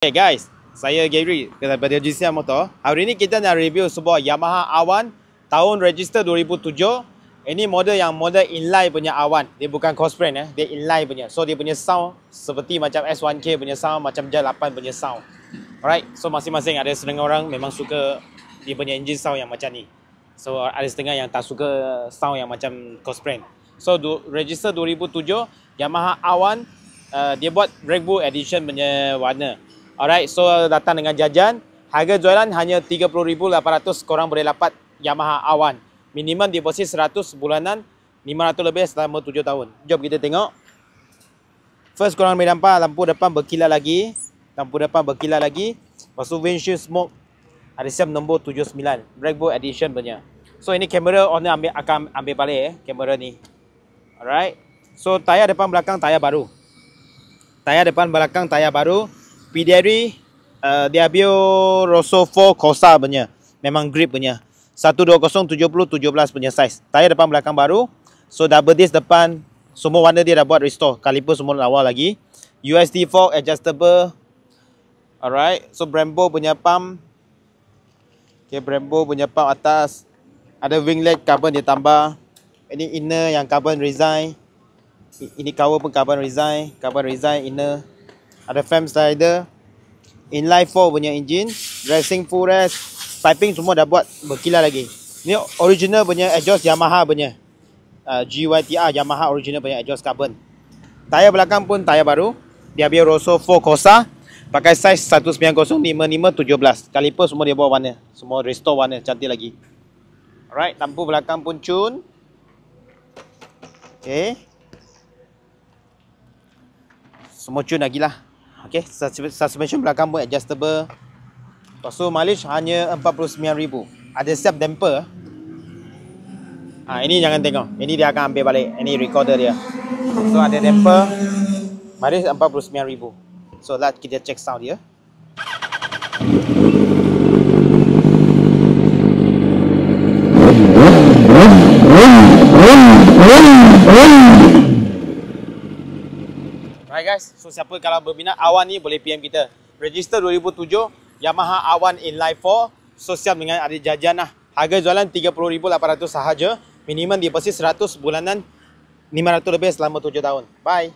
Hey guys, saya Gary daripada GCR Motor. Hari ini kita nak review sebuah Yamaha Awan tahun register 2007. Ini model inline punya Awan. Dia bukan cross brand dia inline punya. So dia punya sound seperti macam S1K punya sound, macam J8 punya sound. Alright, so masing-masing ada setengah orang memang suka dia punya engine sound yang macam ni. So ada setengah yang tak suka sound yang macam cross brand. So register 2007 Yamaha Awan, dia buat Red Bull Edition punya warna. Alright, so datang dengan jajan. Harga jualan hanya 30,800. Korang boleh dapat Yamaha Awan. Minimum deposit 100 bulanan, 500 lebih selama 7 tahun. Jom kita tengok. First, korang boleh nampak lampu depan berkilat lagi. Lampu depan berkilat lagi. Lepas tu windshield smoke. Ada siap nombor 79. Red Bull Edition punya. So ini kamera owner akan ambil balik kamera ni. Alright. So tayar depan belakang tayar baru. Tayar depan belakang tayar baru. Pirelli Diabio Rosso 4 Corsa punya. Memang grip punya. 120/70/17 punya size. Tayar depan belakang baru. So double disc depan. Semua warna dia dah buat restore. Kaliper semua lawa lagi. USD fork adjustable. Alright. So Brembo punya pump. Okay, Brembo punya pump atas. Ada winglet carbon dia tambah. Ini inner yang carbon resin. Ini cover pun carbon resin. Carbon resin inner. Ada fan slider. Inline 4 punya engine. Racing full rest. Piping semua dah buat berkilat lagi. Ni original punya exhaust Yamaha punya. GYTR Yamaha original punya exhaust carbon. Tayar belakang pun tayar baru. Diabio Rosso 4 Corsa. Pakai size 190/55/17. Kaliper semua dia bawa warna. Semua restore warna. Cantik lagi. Alright. Lampu belakang pun cun. Okay. Semua cun lagi lah. Okay, suspension belakang pun adjustable. Lepas tu mileage hanya 49,000. Ada siap damper. Ini jangan tengok. Ini dia akan ambil balik. Ini recorder dia. So ada damper. Mileage 49,000. So lah kita check sound dia. Alright guys, so siapa kalau berminat Awan ni boleh PM kita. Register 2007 Yamaha Awan inline 4. So siap dengan ada jajan lah. Harga jualan 30,800 sahaja. Minimum deposit 100 bulanan, 500 lebih selama 7 tahun. Bye.